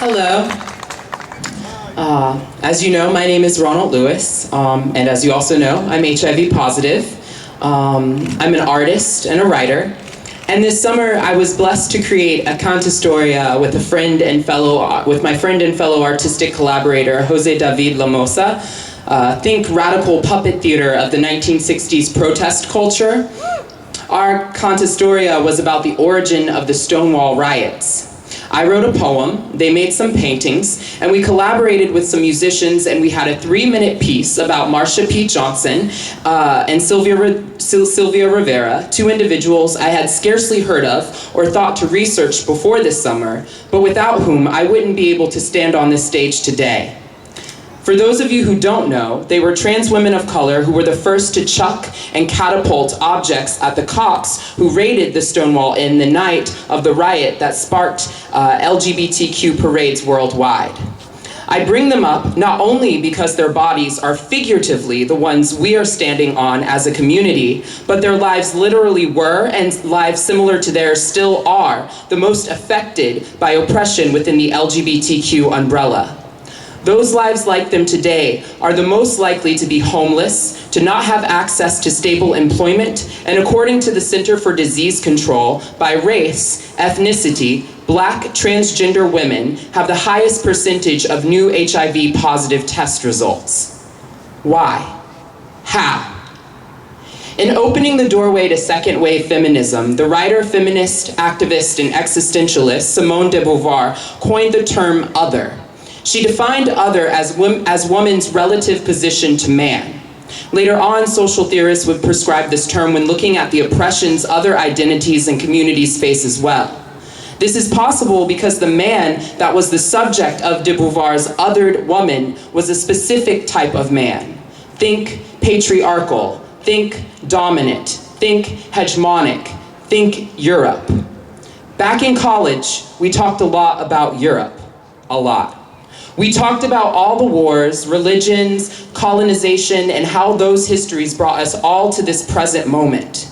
Hello. As you know, my name is Ronald Lewis, and as you also know, I'm HIV positive. I'm an artist and a writer, and this summer I was blessed to create a cantastoria with my friend and fellow artistic collaborator, Jose David Lamosa. Think radical puppet theater of the 1960s protest culture. Our cantastoria was about the origin of the Stonewall riots. I wrote a poem, they made some paintings, and we collaborated with some musicians, and we had a 3-minute piece about Marsha P. Johnson and Sylvia Rivera, two individuals I had scarcely heard of or thought to research before this summer, but without whom I wouldn't be able to stand on this stage today. For those of you who don't know, they were trans women of color who were the first to chuck and catapult objects at the cops who raided the Stonewall Inn the night of the riot that sparked LGBTQ parades worldwide. I bring them up not only because their bodies are figuratively the ones we are standing on as a community, but their lives literally were, and lives similar to theirs still are, the most affected by oppression within the LGBTQ umbrella. Those lives like them today are the most likely to be homeless, to not have access to stable employment, and according to the Center for Disease Control, by race, ethnicity, Black transgender women have the highest percentage of new HIV positive test results. Why? How? In opening the doorway to second wave feminism, the writer, feminist, activist, and existentialist Simone de Beauvoir coined the term other. She defined other as woman's relative position to man. Later on, social theorists would prescribe this term when looking at the oppressions other identities and communities face as well. This is possible because the man that was the subject of de Beauvoir's othered woman was a specific type of man. Think patriarchal, think dominant, think hegemonic, think Europe. Back in college, we talked a lot about Europe, a lot. We talked about all the wars, religions, colonization, and how those histories brought us all to this present moment.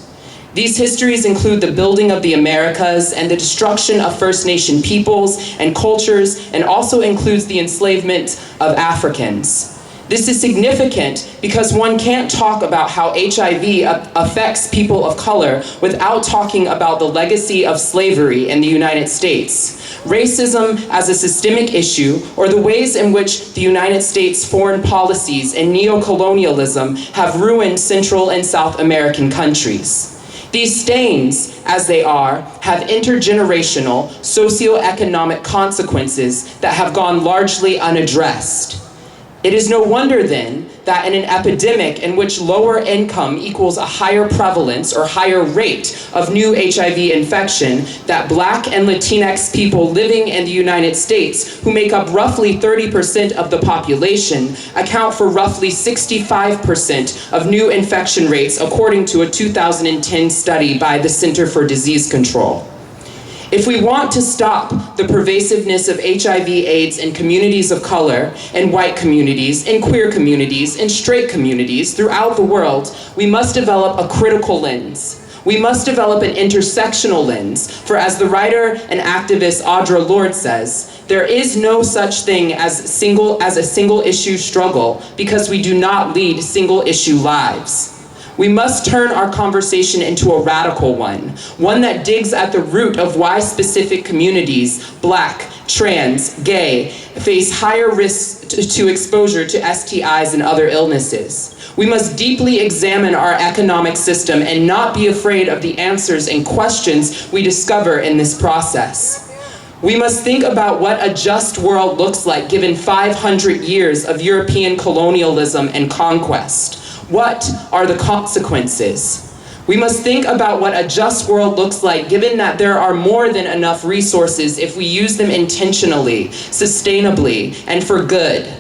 These histories include the building of the Americas and the destruction of First Nation peoples and cultures, and also includes the enslavement of Africans. This is significant because one can't talk about how HIV affects people of color without talking about the legacy of slavery in the United States. Racism as a systemic issue, or the ways in which the United States foreign policies and neocolonialism have ruined Central and South American countries. These stains, as they are, have intergenerational, socioeconomic consequences that have gone largely unaddressed. It is no wonder then that in an epidemic in which lower income equals a higher prevalence or higher rate of new HIV infection, that Black and Latinx people living in the United States, who make up roughly 30% of the population, account for roughly 65% of new infection rates, according to a 2010 study by the Center for Disease Control. If we want to stop the pervasiveness of HIV/AIDS in communities of color, in white communities, in queer communities, in straight communities throughout the world, we must develop a critical lens. We must develop an intersectional lens, for as the writer and activist Audre Lorde says, there is no such thing as a single issue struggle because we do not lead single issue lives. We must turn our conversation into a radical one that digs at the root of why specific communities, Black, trans, gay, face higher risks to exposure to STIs and other illnesses. We must deeply examine our economic system and not be afraid of the answers and questions we discover in this process. We must think about what a just world looks like given 500 years of European colonialism and conquest. What are the consequences? We must think about what a just world looks like given that there are more than enough resources if we use them intentionally, sustainably, and for good.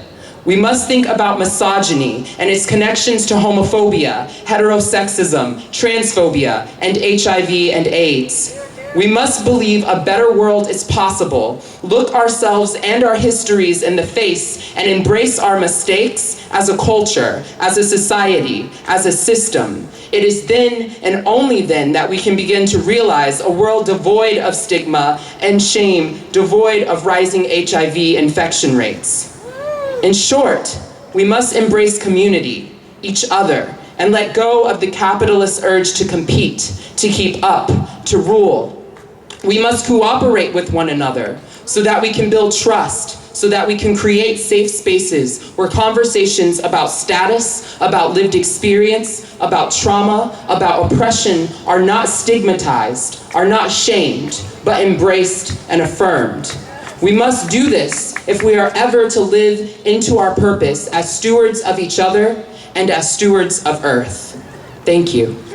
We must think about misogyny and its connections to homophobia, heterosexism, transphobia, and HIV and AIDS. We must believe a better world is possible, look ourselves and our histories in the face, and embrace our mistakes as a culture, as a society, as a system. It is then and only then that we can begin to realize a world devoid of stigma and shame, devoid of rising HIV infection rates. In short, we must embrace community, each other, and let go of the capitalist urge to compete, to keep up, to rule. We must cooperate with one another so that we can build trust, so that we can create safe spaces where conversations about status, about lived experience, about trauma, about oppression are not stigmatized, are not shamed, but embraced and affirmed. We must do this if we are ever to live into our purpose as stewards of each other and as stewards of Earth. Thank you.